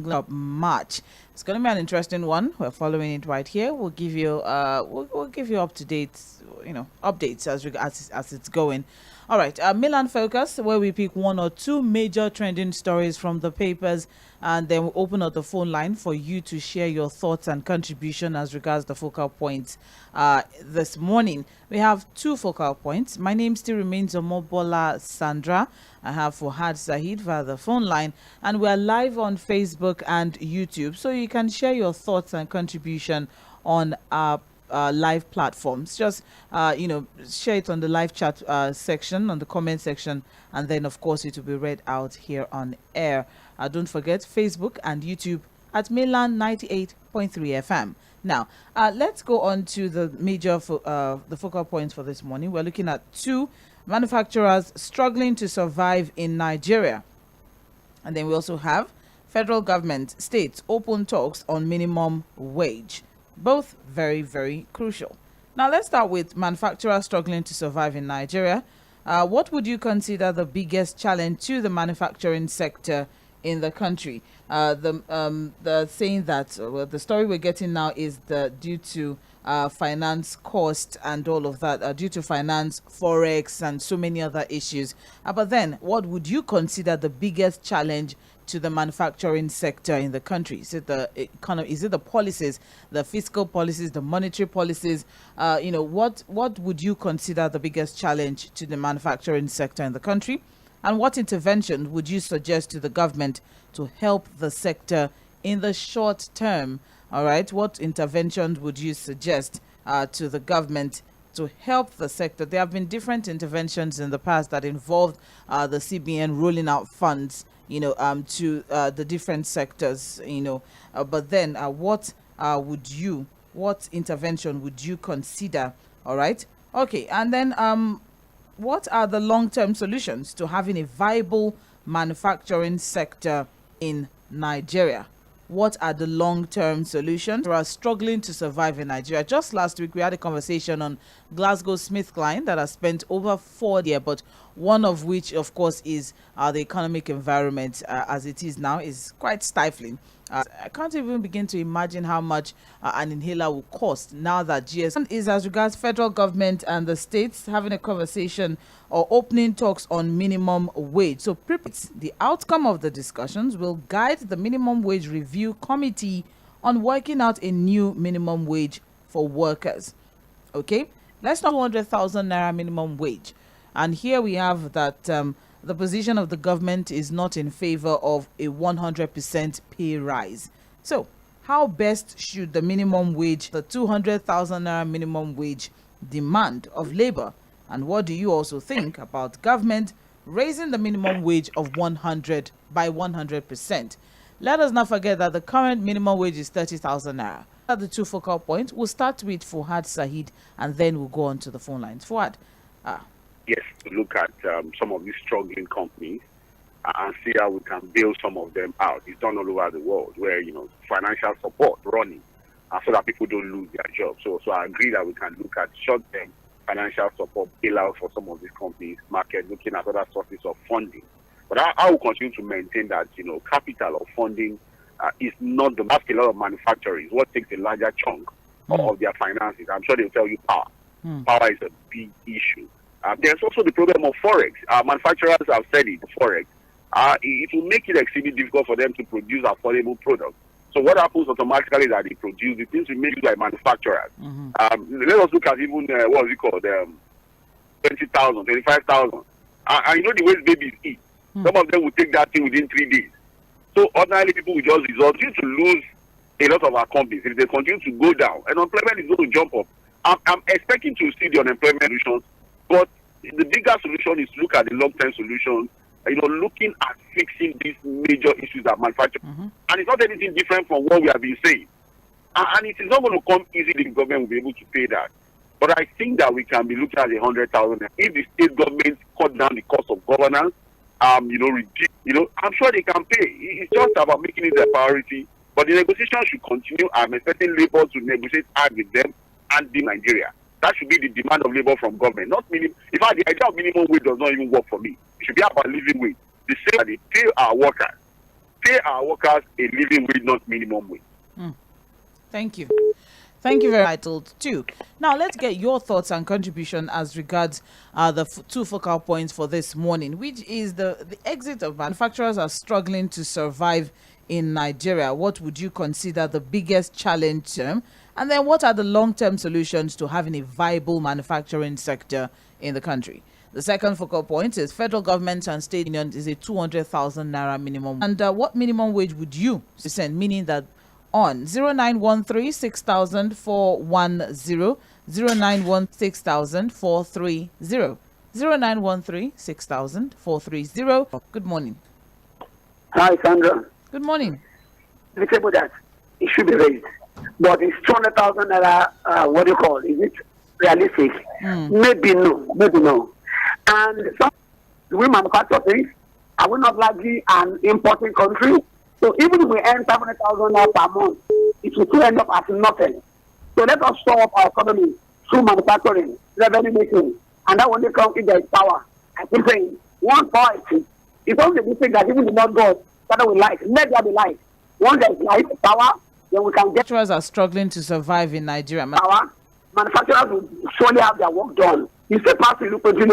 of March. It's going to be an interesting one. We're following it right here. We'll give you we'll give you up to date, updates as it's going. All right, Mainland Focus, where we pick one or two major trending stories from the papers, and then we'll open up the phone line for you to share your thoughts and contribution as regards the focal points. This morning, we have two focal points. My name still remains OMOBOLA Sandra. I have FUHAD SAHEED via the phone line, and we're live on Facebook and YouTube, so you can share your thoughts and contribution on our live platforms. Just share it on the live chat section, on the comment section, and then of course it will be read out here on air. Don't forget Facebook and YouTube at Mainland 98.3 FM. Now let's go on to the major the focal points for this morning. We're looking at two manufacturers struggling to survive in Nigeria, and then we also have federal government states open talks on minimum wage. Both very, very crucial. Now, let's start with manufacturers struggling to survive in Nigeria. What would you consider the biggest challenge to the manufacturing sector in the country? The saying that the story we're getting now is due to finance cost and all of that, due to finance, forex, and so many other issues. But then, what would you consider the biggest challenge to the manufacturing sector in the country? Is it the economy? Is it the policies, the fiscal policies, the monetary policies? What would you consider the biggest challenge to the manufacturing sector in the country? And what intervention would you suggest to the government to help the sector in the short term? All right, what intervention would you suggest to the government to help the sector? There have been different interventions in the past that involved the CBN rolling out funds to the different sectors, but then what intervention would you consider? All right. Okay. And then what are the long-term solutions to having a viable manufacturing sector in Nigeria? What are the long-term solutions? We are struggling to survive in Nigeria. Just last week, we had a conversation on GlaxoSmithKline that has spent over 4 years, but one of which, of course, is the economic environment as it is now is quite stifling. I can't even begin to imagine how much an inhaler will cost now that GS is as regards federal government and the states having a conversation or opening talks on minimum wage. So the outcome of the discussions will guide the minimum wage review committee on working out a new minimum wage for workers. Okay, let's not 100,000 naira minimum wage. And here we have that the position of the government is not in favor of a 100% pay rise. So how best should the minimum wage, the 200,000 naira minimum wage demand of labor? And what do you also think about government raising the minimum wage of 100 by 100%? Let us not forget that the current minimum wage is 30,000 naira. At the two focal points, we'll start with FUHAD SAHEED, and then we'll go on to the phone lines. FUHAD. Yes, look at some of these struggling companies and see how we can bail some of them out. It's done all over the world where, financial support running so that people don't lose their jobs. So I agree that we can look at short-term financial support bailout for some of these companies, market, looking at other sources of funding. But I will continue to maintain that, capital or funding is not the vast. A lot of manufacturers, what takes a larger chunk of their finances. I'm sure they'll tell you power. Power is a big issue. There's also the problem of forex. Manufacturers have said it, forex. It will make it extremely difficult for them to produce affordable products. So what happens automatically is that they produce the things we make by manufacturers. Let us look at even, 20,000, 25,000. And the way babies eat. Some of them will take that thing within 3 days. So ordinarily people will just resort to lose a lot of our companies. If they continue to go down, and unemployment is going to jump up. I'm expecting to see the unemployment solutions, but the bigger solution is to look at the long-term solutions, looking at fixing these major issues that manufacture. And it's not anything different from what we have been saying. And it is not going to come easy. The government will be able to pay that. But I think that we can be looking at 100,000. If the state government cut down the cost of governance, reduce, I'm sure they can pay. It's just about making it a priority. But the negotiation should continue. I'm expecting Labour to negotiate hard with them and the Nigeria. That should be the demand of labor from government, not minimum. In fact, the idea of minimum wage does not even work for me. It should be about living wage. The same that they pay our workers, pay our workers a living wage, not minimum wage. Thank you. Thank you very much. Titled too. Now let's get your thoughts and contribution as regards the two focal points for this morning, which is the exit of manufacturers are struggling to survive in Nigeria. What would you consider the biggest challenge? And then what are the long-term solutions to having a viable manufacturing sector in the country? The second focal point is federal government and state union is a 200,000 naira minimum. And what minimum wage would you send? Meaning that on 0913 6000 410 0916 6000 430 0913 6000 430. Good morning. Hi, Sandra. Good morning. The table that it should be raised, but it's 200,000 naira. What do you call? Is it realistic? Maybe no. Maybe no. And some we manufacture things. Are we not largely an importing country? So even if we earn 700,000 naira per month, it will still end up as nothing. So let us store up our economy through manufacturing, revenue making, and that only comes if there is power. I keep saying, one power it's only the thing that even the Lord God that we like. Let there be light. Once there is light, power, then we can get. Manufacturers are struggling to survive in Nigeria. Power. Manufacturers will surely have their work done. It's a pass to look in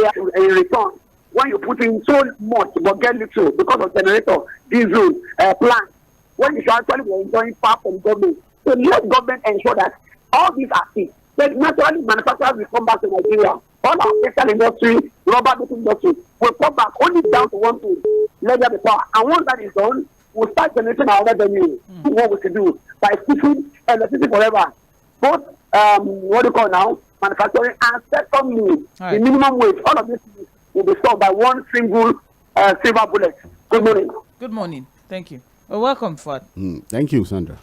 return. When you put in so much but get little because of generator, diesel, plant, when you should actually be enjoying power from government. So let government ensure that all these are things. But naturally, manufacturers will come back to Nigeria. All our textile industry, rubber making industry will come back only down to one thing. Let there be power. And once that is done, we'll start generating our revenue. What we can do by pushing electricity forever. Both what do you call now? Manufacturing and secondly, the minimum wage. All of this will be solved by one single silver bullet. Good morning. Good morning. Thank you. Well, welcome, FUHAD. Thank you, Sandra.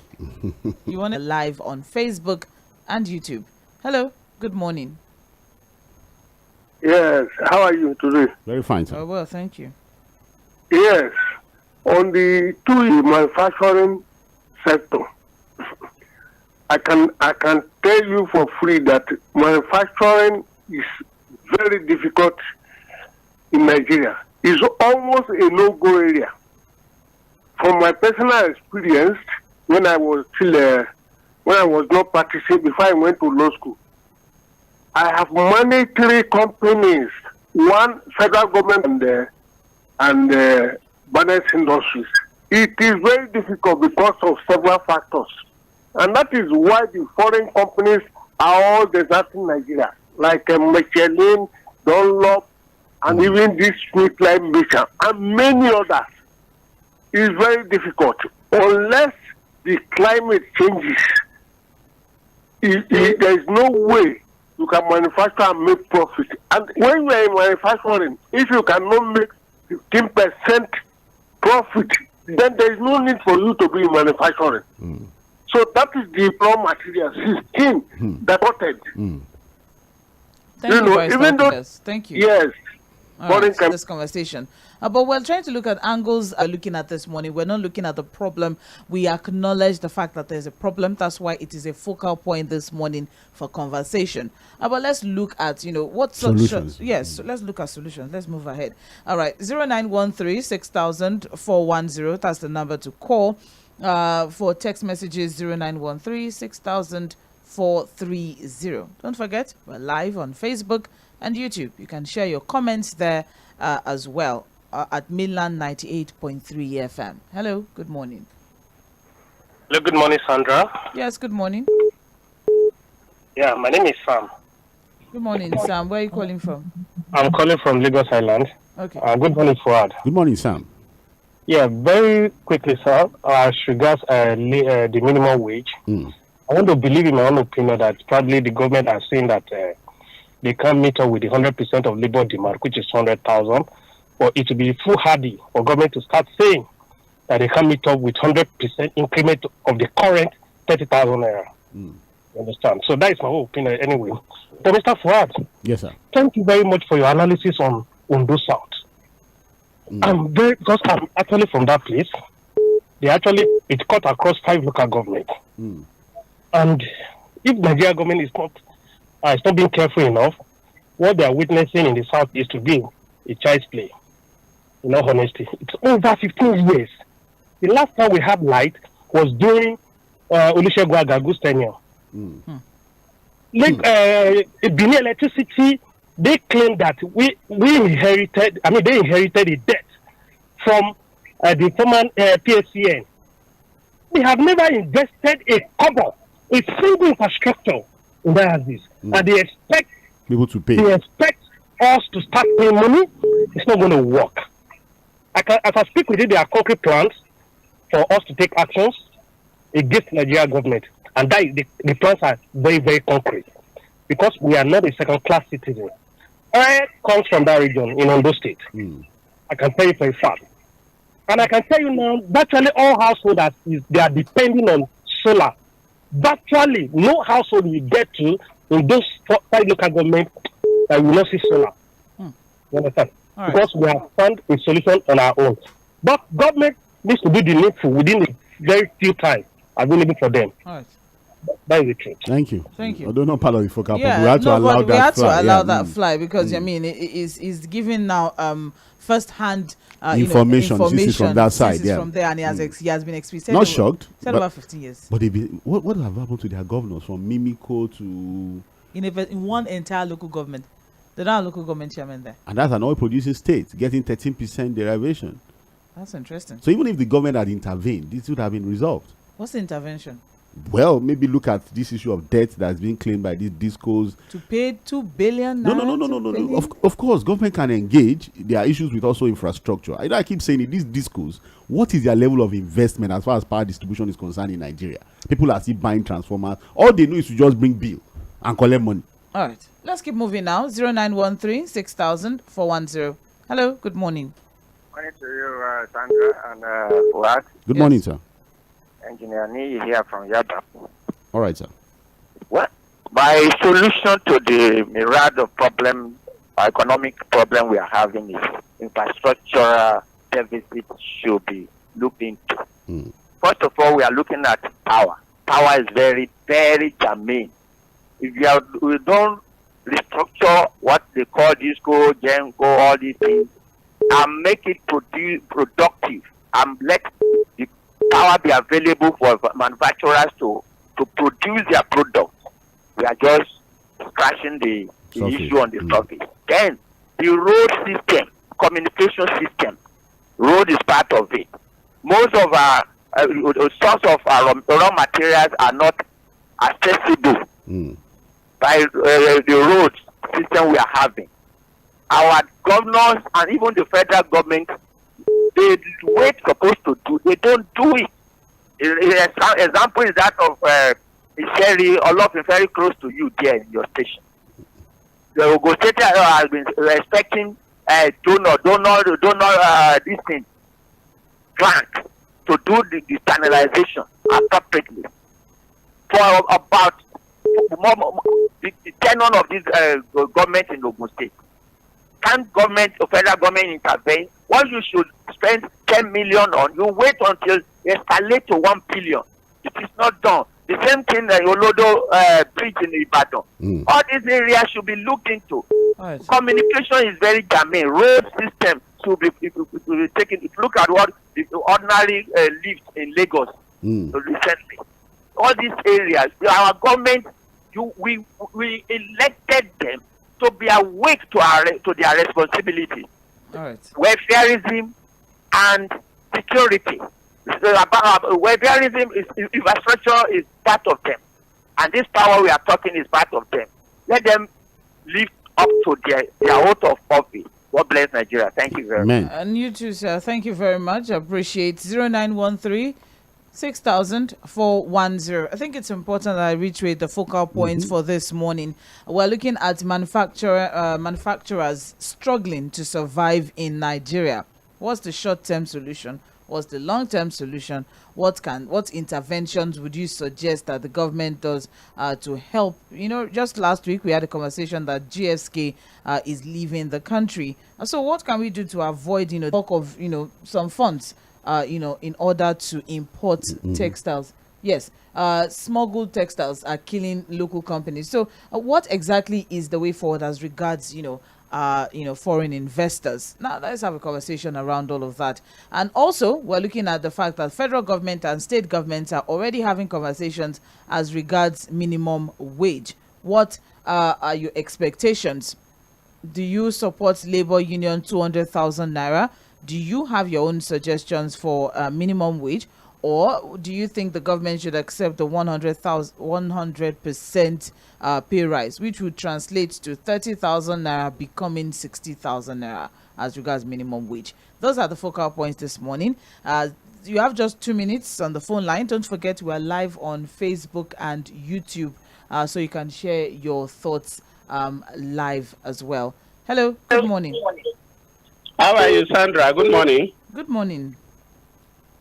You want it live on Facebook and YouTube. Hello. Good morning. Yes. How are you today? Very fine, sir. Oh, well, thank you. Yes. On the manufacturing sector, I can tell you for free that manufacturing is very difficult in Nigeria. It's almost a no-go area. From my personal experience, when I was not practicing before I went to law school, I have managed 3 companies, one federal government and Banes Industries. It is very difficult because of several factors. And that is why the foreign companies are all deserting Nigeria, like Michelin, Dunlop, and even this Smith Line Mission, and many others. It's very difficult. Unless the climate changes, there is no way you can manufacture and make profit. And when you are in manufacturing, if you cannot make 15% profit, then there is no need for you to be in manufacturing. So that is the raw material, 16 that wanted. Thank you, Vice even though, Yes, thank you. Yes. Right, this conversation. But we're trying to look at angles looking at this morning. We're not looking at the problem. We acknowledge the fact that there's a problem. That's why it is a focal point this morning for conversation. But let's look at, what solutions. Yes, so let's look at solutions. Let's move ahead. All right, 0913 6000 410. That's the number to call. For text messages, 0913 6000 430. Don't forget, we're live on Facebook and YouTube. You can share your comments there as well at Mainland 98.3 FM. Hello, good morning. Hello, good morning, Sandra. Yes, good morning. Yeah, my name is Sam. Good morning, Sam. Where are you calling from? I'm calling from Lagos Island. Okay. Good morning, FUHAD. Good morning, Sam. Yeah, very quickly, sir, as regards the minimum wage, I want to believe in my own opinion that probably the government are saying that they can't meet up with the 100% of labor demand, which is 100,000. But it will be foolhardy for government to start saying that they can't meet up with 100% increment of the current 30,000 naira. You understand? So that is my whole opinion anyway. But Mr. FUHAD, yes, sir. Thank you very much for your analysis on Ondo South. Because I'm actually from that place. It cut across 5 local governments. And if Nigeria government is not being careful enough, what they are witnessing in the South is to be a child's play. In all honesty, it's over 15 years The last time we had light was during Olusegun Agagu's tenure. Benin Electricity, they claim that they inherited a debt from the former PSCN. They have never invested a single infrastructure in that houses. And they expect people to pay. They expect us to start paying money. It's not going to work. As I speak with you, there are concrete plans for us to take actions against the Nigerian government. And that the plans are very, very concrete. Because we are not a second-class citizen. I come from that region in Ondo State. I can tell you for a fact. And I can tell you now, virtually all households, they are depending on solar. Virtually no household we get to in those 5 local governments that will not see solar. You understand? Right. Because we have found a solution on our own. But government needs to do the needful within a very few time available for them. All right. That is the truth. Thank you. Thank you. Although not part of the focal, yeah, we had to allow that fly. We had to allow that fly because I mean it is giving now first-hand information from that side. Yeah, from there, and he has been experienced. Not shocked. Said about 15 years. But what have happened to their governors from Mimiko to in one entire local government? They don't have local government chairman there. And that's an oil-producing state getting 13% derivation. That's interesting. So even if the government had intervened, this would have been resolved. What's the intervention? Well, maybe look at this issue of debt that's being claimed by these discos. To pay 2 billion? No. Of course, government can engage. There are issues with also infrastructure. I keep saying it, these discos, what is their level of investment as far as power distribution is concerned in Nigeria? People are still buying transformers. All they know is to just bring bill and collect money. All right. Let's keep moving now. 0913 6000 410. Hello, good morning. Morning to you, Sandra and FUHAD. Good morning, sir. Engineer Nee here from Yaba. All right, sir. Well, my solution to the myriad of economic problem we are having is infrastructural deficit should be looked into. First of all, we are looking at power. Power is very, very germane. If we don't restructure what they call disco, genco, all these things, and make it productive, and let the power be available for manufacturers to produce their products, we are just scratching the issue on the surface. Then the road system, communication system, road is part of it. Most of our source of our raw materials are not accessible by the road system we are having. Our governors and even the federal government, the way it's supposed to do, they don't do it. Example is that of Sherry Olofin, very close to you there in your station. The Ogo State has been expecting donor this thing grant to do the channelization appropriately for about the tenure of this government in Ogun State. Can federal government intervene? What you should spend 10 million on, you wait until it escalates to 1 billion. It is not done. The same thing that Olodo bridge in Ibadan. All these areas should be looked into. Right. Communication is very germane. Road system should be taken. Look at what the ordinary lives in Lagos recently. All these areas, our government, we elected them to be awake to their responsibility. All right. Welfareism and security. Welfareism is infrastructure is part of them, and this power we are talking is part of them. Let them live up to their oath of office. God bless Nigeria. Thank you very much. And you too, sir. Thank you very much. I appreciate 0913 6000 410. I think it's important that I reiterate the focal points for this morning. We're looking at manufacturers struggling to survive in Nigeria. What's the short-term solution? What's the long-term solution? What interventions would you suggest that the government does to help? Just last week we had a conversation that GSK is leaving the country. So what can we do to avoid, talk of, some funds, in order to import textiles? Yes, smuggled textiles are killing local companies. So what exactly is the way forward as regards, foreign investors. Now, let's have a conversation around all of that. And also, we're looking at the fact that federal government and state governments are already having conversations as regards minimum wage. What are your expectations? Do you support labor union 200,000 naira? Do you have your own suggestions for minimum wage? Or do you think the government should accept the 100% pay rise, which would translate to 30,000 naira becoming 60,000 naira as regards minimum wage? Those are the focal points this morning. You have just 2 minutes on the phone line. Don't forget, we are live on Facebook and YouTube, so you can share your thoughts live as well. Hello, good morning. How are you, Sandra? Good morning. Good morning.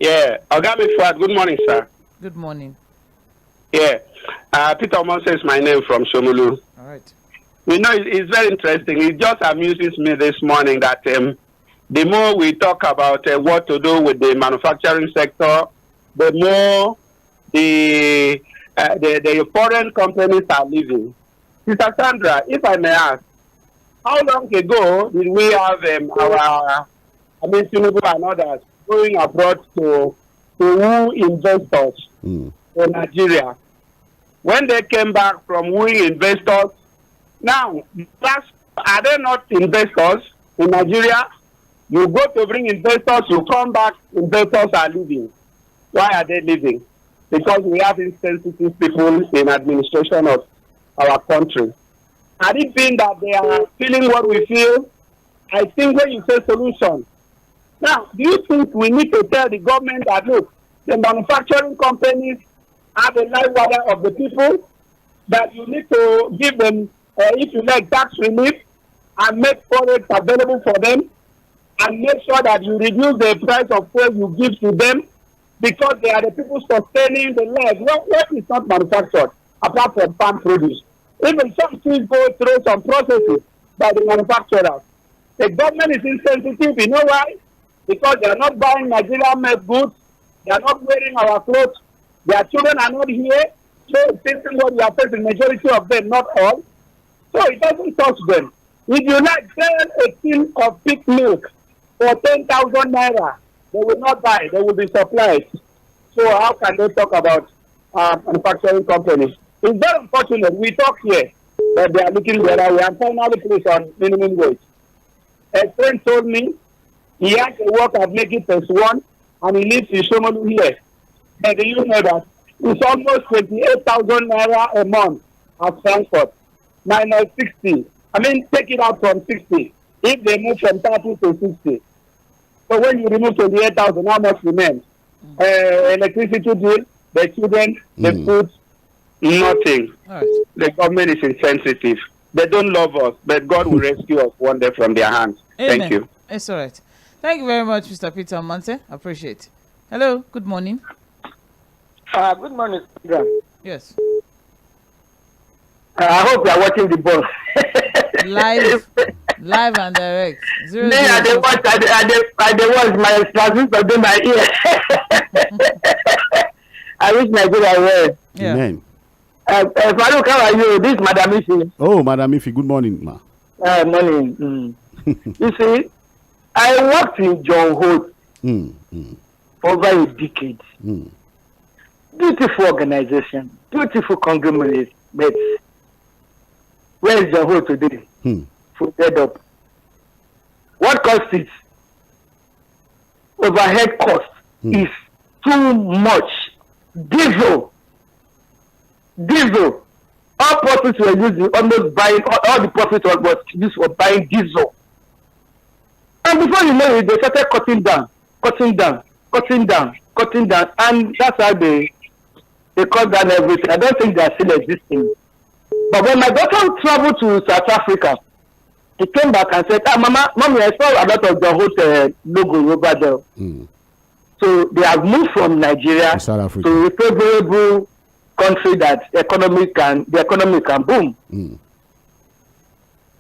Yeah, FUHAD. Good morning, sir. Good morning. Yeah, Peter Moses is my name from Shomolu. All right. We know it's very interesting. It just amuses me this morning that the more we talk about what to do with the manufacturing sector, the more the foreign companies are leaving. Sister Sandra, if I may ask, how long ago did we have Tinubu and others going abroad to woo investors in Nigeria? When they came back from wooing investors, now, are they not investors in Nigeria? You go to bring investors, you come back, investors are leaving. Why are they leaving? Because we have insensitive people in administration of our country. Had it been that they are feeling what we feel, I think when you say solution, now, do you think we need to tell the government that, look, the manufacturing companies are the life wire of the people, that you need to give them, if you like, tax relief and make products available for them, and make sure that you reduce the price of fuel you give to them, because they are the people sustaining the life. What is not manufactured apart from farm produce? Even some things go through some processes by the manufacturers. The government is insensitive. You know why? Because they are not buying Nigerian-made goods. They are not wearing our clothes. Their children are not here. So this is what we are facing, majority of them, not all. So it doesn't touch them. If you like sell a tin of pig milk for 10,000 naira, they will not buy. They will be supplied. So how can they talk about manufacturing companies? It's very unfortunate. We talk here that they are looking the other way and finally place on minimum wage. A friend told me he has to work at Lekki +1 and he lives in Shomolu here. And do you know that it's almost 28,000 naira a month at Frankfurt, minus 60. I mean, take it out from 60. If they move from 30 to 60. So when you remove 28,000, how much remains? Electricity bill, the children, the food, nothing. Right. The government is insensitive. They don't love us, but God will rescue us one day from their hands. Amen. Thank you. It's all right. Thank you very much, Mr. Peter Monte. Appreciate it. Hello, good morning. Good morning, Sandra. Yes. I hope you are watching the ball. live and direct. I watch my transmission in my ear. I wish Nigeria well. Yeah. Amen. Farouk, how are you? This is Madam Ifi. Oh, Madam Ifi, good morning, ma. Morning. You see, I worked in John Holt for over a decade. Beautiful organization, beautiful conglomerate, but where is John Holt today? Dead up. What cost it? Overhead cost is too much. Diesel. All profits were used, almost buying, all the profits was used for buying diesel. And before you know it, they started cutting down. And that's how they cut down everything. I don't think they are still existing. But when my daughter traveled to South Africa, he came back and said, Mommy, I saw a lot of the hotel logo over there. So they have moved from Nigeria to a favorable country that the economy can boom.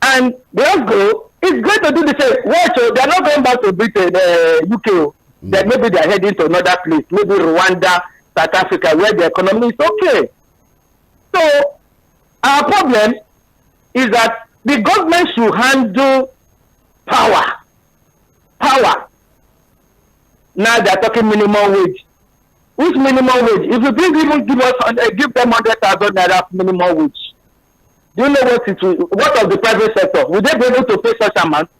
And they also, it's great to do the same. Watch, they are not going back to Britain, UK. Then maybe they are heading to another place, maybe Rwanda, South Africa, where the economy is okay. So our problem is that The government should handle power. Power. Now they are talking minimum wage. Which minimum wage? If you didn't even give them 100,000 naira minimum wage, do you know what of the private sector? Will they be able to pay such amount?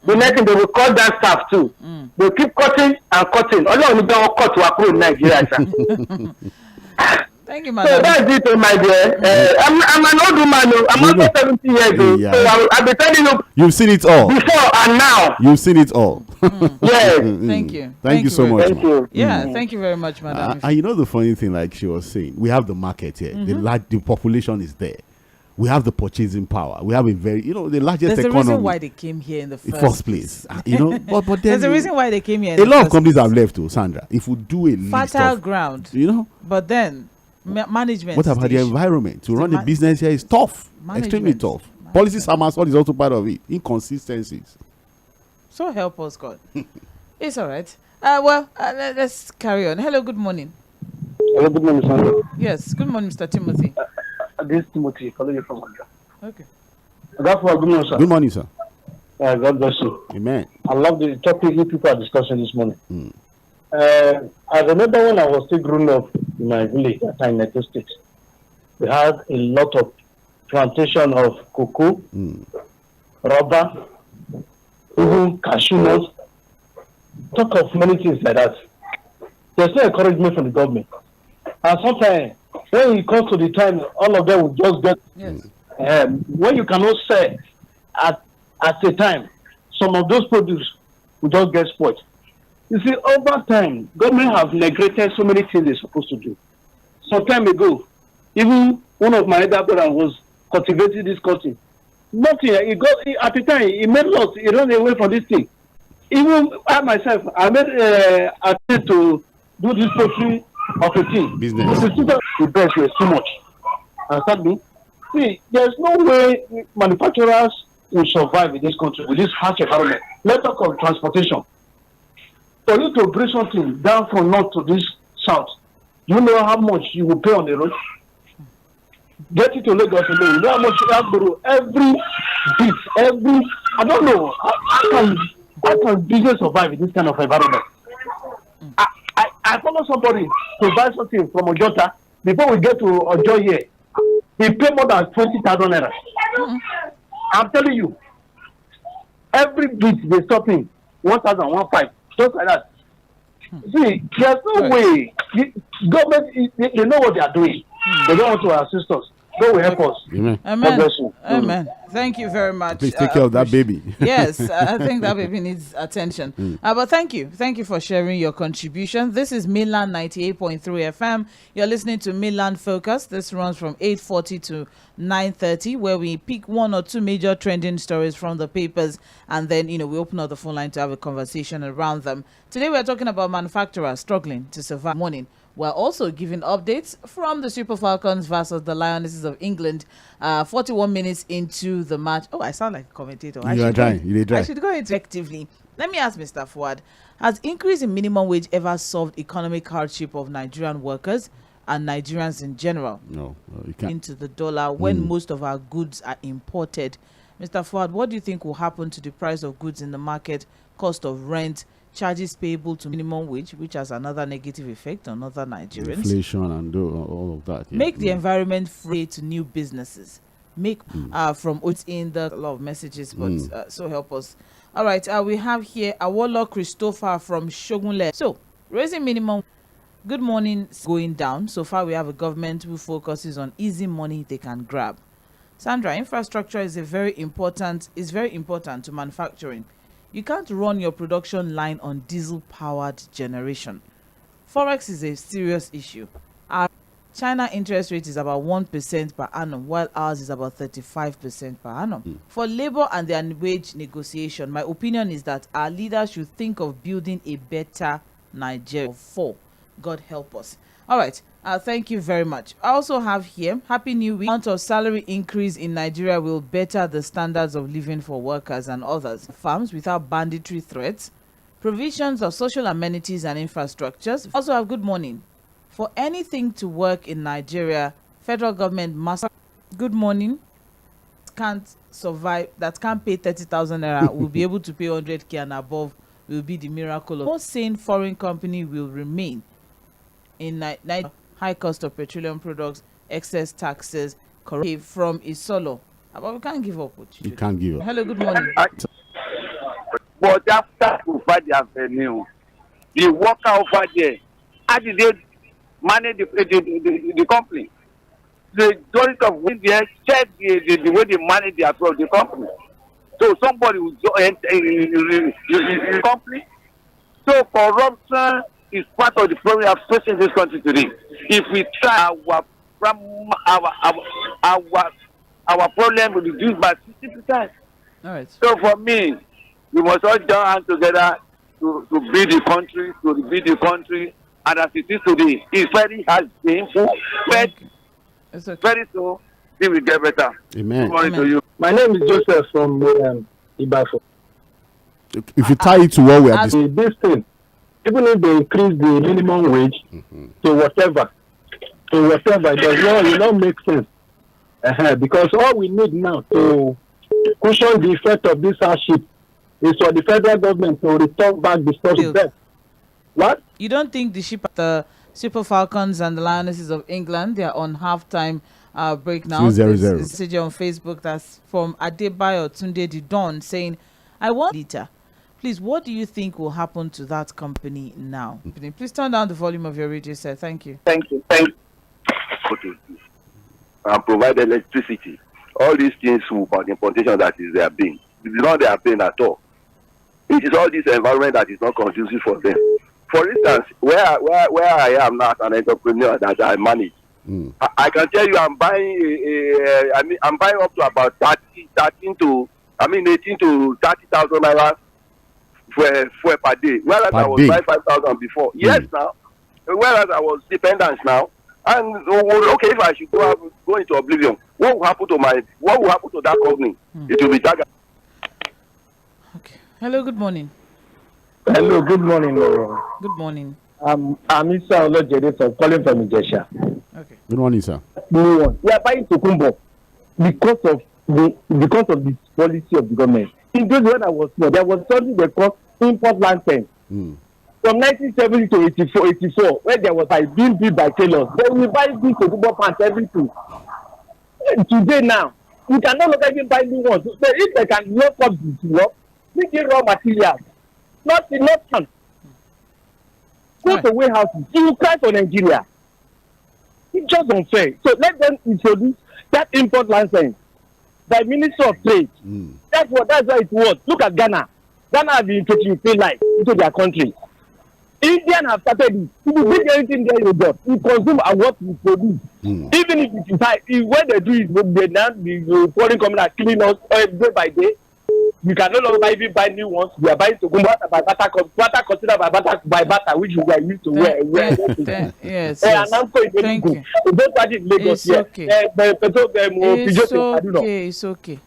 The next thing, they will cut down staff too. They keep cutting and cutting. Only don't cut to approve Nigeria. Thank you, madam. So that's it, my dear. I'm an old woman. I'm almost 70 years old. Yeah. So I'll be telling you. You've seen it all. Before and now. You've seen it all. Yes. Thank you. Thank you so much. Thank you. Yeah, thank you very much, madam. And you know the funny thing, like she was saying, we have the market here. The population is there. We have the purchasing power. We have a very, the largest There's economy. a reason why they came here in the first place. But then there's a reason why they came here. A lot of companies have left, Sandra. If we do a list fertile of, ground, but then management. What about the environment? To run a business here is tough, extremely tough. Policy samasol is also part of it. Inconsistencies. So help us, God. It's all right. Let's carry on. Hello, good morning. Hello, good morning, Sandra. Yes, good morning, Mr. Timothy. This is Timothy, calling you from Andra. Okay. Good morning, sir. Good morning, sir. God bless you. Amen. I love the topic you people are discussing this morning. I remember when I was still growing up in my village at time in United States, we had a lot of plantation of cocoa, rubber, even cashew nuts. Talk of many things like that. There's no encouragement from the government. And sometimes, when it comes to the time, all of them will just get, when you cannot sell at a time, some of those produce will just get spoiled. You see, over time, government have neglected so many things they're supposed to do. Some time ago, even one of my elder brothers was cultivating this cotton. Nothing, at the time, he made loss, he ran away from this thing. Even I myself, I made attempt to do this poultry of a thing. Business. The best was too much. Understand me? See, there's no way manufacturers will survive in this country with this harsh environment. Let's talk of transportation. For you to bring something down from north to this south, you know how much you will pay on the road? Get it to Lagos alone. You know how much you have to do every bit, I don't know. How can business survive in this kind of environment? I follow somebody to buy something from Ojota. Before we get to Ojo here, he paid more than 20,000 naira. I'm telling you, every bit they stop him 1,015, just like that. See, there's no way. Government, they know what they are doing. They don't want to assist us. God will help us. Amen. Amen. Thank you very much. Please take care of that baby. Yes, I think that baby needs attention. But thank you for sharing your contribution. This is Mainland 98.3 FM. You're listening to Mainland Focus. This runs from 8:40 to 9:30, where we pick one or two major trending stories from the papers, and then we open up the phone line to have a conversation around them. Today we're talking about manufacturers struggling to survive morning. We're also giving updates from the Super Falcons versus the Lionesses of England. 41 minutes into the match. Oh, I sound like a commentator. You are trying. You I should go effectively. Let me ask Mr. FUHAD, has increase in minimum wage ever solved economic hardship of Nigerian workers and Nigerians in general? No, you can't. Into the dollar when most of our goods are imported. Mr. FUHAD, what do you think will happen to the price of goods in the market, cost of rent, charges payable to minimum wage, which has another negative effect on other Nigerians? Inflation and all of that. Yeah. Make the environment free to new businesses. Make from what's in the lot of messages, but so help us. All right, we have here Awolo Christopher from Shogunle. So, raising minimum. Good morning. Going down. So far, we have a government who focuses on easy money they can grab. Sandra, infrastructure is very important to manufacturing. You can't run your production line on diesel-powered generation. Forex is a serious issue. Our China interest rate is about 1% per annum, while ours is about 35% per annum. For labor and their wage negotiation, my opinion is that our leaders should think of building a better Nigeria for. God help us. All right. Thank you very much. I also have here, Happy New Week. Amount of salary increase in Nigeria will better the standards of living for workers and others. Farms without banditry threats. Provisions of social amenities and infrastructures. Also have good morning. For anything to work in Nigeria, federal government must. Good morning. can't survive, that can't pay 30,000 naira, will be able to pay 100k and above, will be the miracle of. Most saying foreign company will remain in Nigeria. High cost of petroleum products, excess taxes, corruption from Isolo. But we can't give up. You can't give up. Hello, good morning. But after FUHAD Avenue, the worker over there, how did they manage the company? The majority of women there check the way they manage the company. So somebody will enter the company. So corruption is part of the problem we are facing in this country today. If we try our problem will reduce by 50%. All right. So for me, we must all join hands together to build the country, and as it is today, it's very hard, painful, but very soon it will get better. Amen. Good morning to you. My name is Joseph from Ibafo. If you tie it to what we are discussing, this thing, even if they increase the minimum wage to whatever, it does not make sense. Because all we need now to cushion the effect of this hardship is for the federal government to return back the stock of debt. What? You don't think the ship, the Super Falcons and the Lionesses of England, they are on halftime break now? 2-0. Message on Facebook that's from Adebayo Tunde the Don saying, I want Lita. Please, what do you think will happen to that company now? Please turn down the volume of your radio, sir. Thank you. Thank you. And provide electricity. All these things about the importation that is their pain. It is not their pain at all. It is all this environment that is not conducive for them. For instance, where I am now as an entrepreneur that I manage, I can tell you I'm buying I'm buying up to about 18 to 30,000 naira for per day. Whereas I was buying 5,000 before. Yes, now. Whereas I was dependent now. And okay, if I should go into oblivion, what will happen to that company? It will be targeted. Okay. Hello, good morning. Hello, good morning. Good morning. I'm Isa Olojede, so calling from Ijesha. Okay. Good morning, sir. We are buying Tokumbo because of the policy of the government. In those when I was small, there was something they called import license. From 1970 to 84, where there was being built by tailors. Then we buy these Tokumbo pants everything. Today now, we can no longer even buy new ones. So if they can lock up this work, we get raw materials. Not fun. Go to warehouses. You cry for Nigeria. It's just unfair. So let them introduce that import license by Minister of Trade. That's why it was. Look at Ghana. Ghana has been introducing free life into their country. Indian have started it. If you bring anything there you got, you consume what you produce. Even if it is high, what they do is the foreign company are killing us day by day. You can no longer even buy new ones. We are buying to go by Bata considered by Bata, which we are used to wear. Yes. And I'm going to thank you. Don't party in Lagos here. It's okay.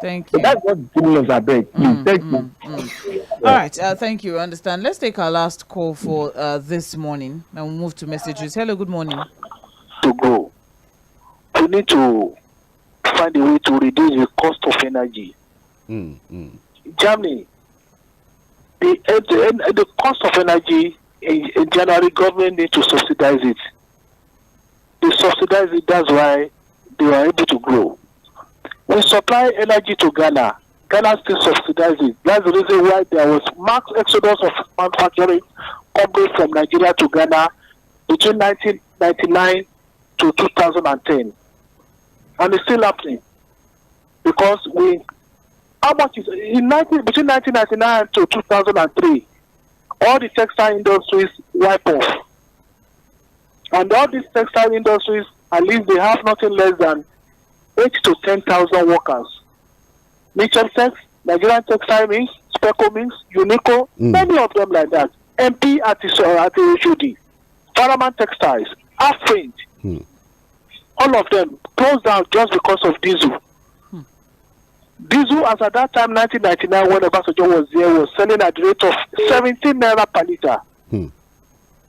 Thank you. That's what the criminals are doing. Thank you. All right. Thank you. I understand. Let's take our last call for this morning. And we'll move to messages. Hello. Good morning. To go. We need to find a way to reduce the cost of energy. Germany, the cost of energy in January, government need to subsidize it. They subsidize it. That's why they are able to grow. We supply energy to Ghana. Ghana still subsidizes it. That's the reason why there was mass exodus of manufacturing companies from Nigeria to Ghana between 1999 to 2010. And it's still happening. Because how much is between 1999 to 2003, all the textile industries wipe off. And all these textile industries, at least they have nothing less than 8 to 10,000 workers. Mitchell Tex, Nigerian Textile Mills, Speco Mills, Unico, many of them like that. MP at the HOD, Faraman Textiles, Afringe, all of them closed down just because of diesel. Diesel, as at that time, 1999, when Obasanjo was there, was selling at the rate of 17 naira per liter.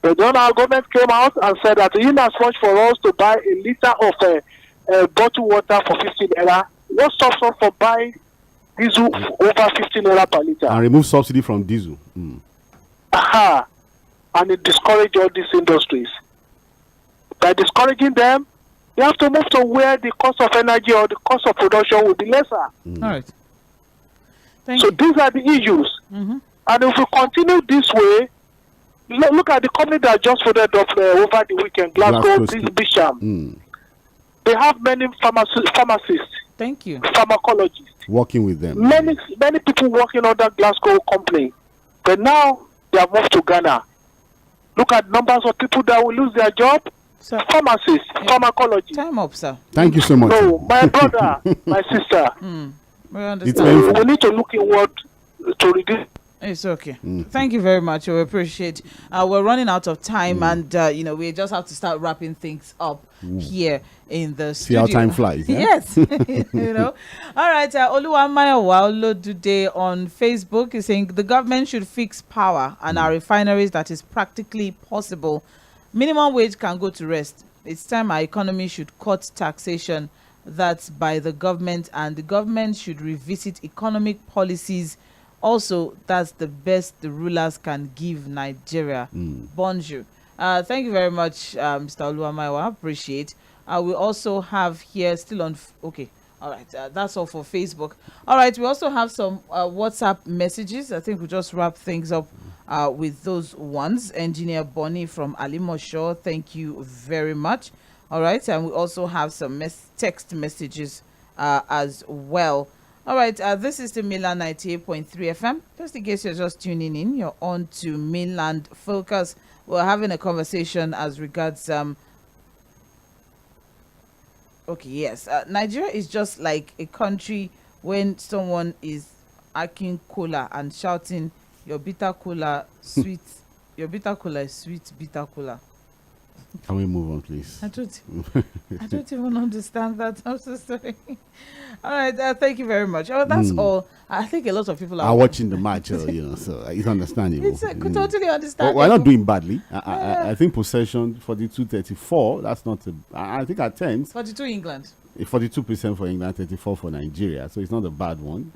But then our government came out and said that in as much for us to buy a liter of bottled water for 15 naira, What stops us from buying diesel over 15 naira per liter? And remove subsidy from diesel. Aha. And it discourages all these industries. By discouraging them, you have to move to where the cost of energy or the cost of production will be lesser. All right. So these are the issues. And if we continue this way, look at the company that just voted up over the weekend, Glasgow Bisham. They have many pharmacists. Thank you. Pharmacologists. Working with them. Many people working on that Glasgow company. But now they have moved to Ghana. Look at numbers of people that will lose their job. Sir. Pharmacists, pharmacologists. Time up, sir. Thank you so much. No, my brother, my sister. We understand. We need to look inward to reduce. It's okay. Thank you very much. We appreciate. We're running out of time, and we just have to start wrapping things up here in the studio. See how time flies. Yeah? Yes. All right. Oluwamayowa Olodude on Facebook is saying the government should fix power and our refineries that is practically possible. Minimum wage can go to rest. It's time our economy should cut taxation that's by the government, and the government should revisit economic policies. Also, that's the best the rulers can give Nigeria. Bonjour. Thank you very much, Mr. Oluwamayowa. Appreciate. We also have here still on. Okay. All right. That's all for Facebook. All right. We also have some WhatsApp messages. I think we'll just wrap things up with those ones. Engineer Bonnie from Alimosho, thank you very much. All right. And we also have some text messages as well. All right, this is the Mainland 98.3 FM. Just in case you're just tuning in, you're on to Mainland Focus. We're having a conversation as regards Nigeria is just like a country when someone is acting cola and shouting, your bitter cola sweet, your bitter cola is sweet, bitter cola. Can we move on, please? I don't even understand that. I'm so sorry. All right, thank you very much. Oh, that's all. I think a lot of people are watching the match, so it's understandable. It's totally understandable. We're not doing badly. I think possession 42-34. That's not. I think at 10. 42 England. 42% for England, 34 for Nigeria. So it's not a bad one.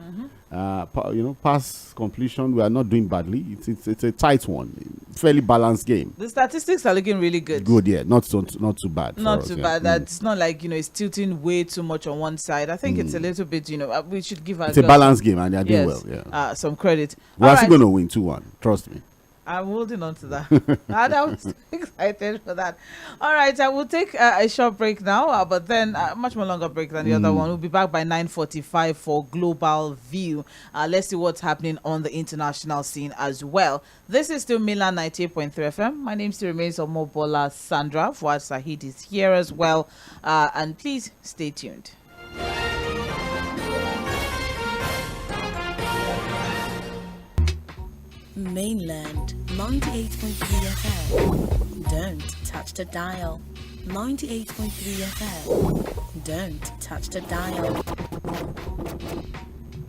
Pass completion, we are not doing badly. It's a tight one, fairly balanced game. The statistics are looking really good. Good, yeah, not too bad. Not too bad. That's not like it's tilting way too much on one side. I think it's a little bit. We should give our. It's a balanced game, and they're doing well. Yeah. Some credit. We're actually going to win 2-1. Trust me. I'm holding on to that. I was excited for that. All right, I will take a short break now, but then a much more longer break than the other one. We'll be back by 9:45 for Global View. Let's see what's happening on the international scene as well. This is still Mainland 98.3 FM. My name still remains OMOBOLA Sandra. FUHAD SAHEED is here as well. And please stay tuned. Mainland 98.3 FM. Don't touch the dial. 98.3 FM. Don't touch the dial.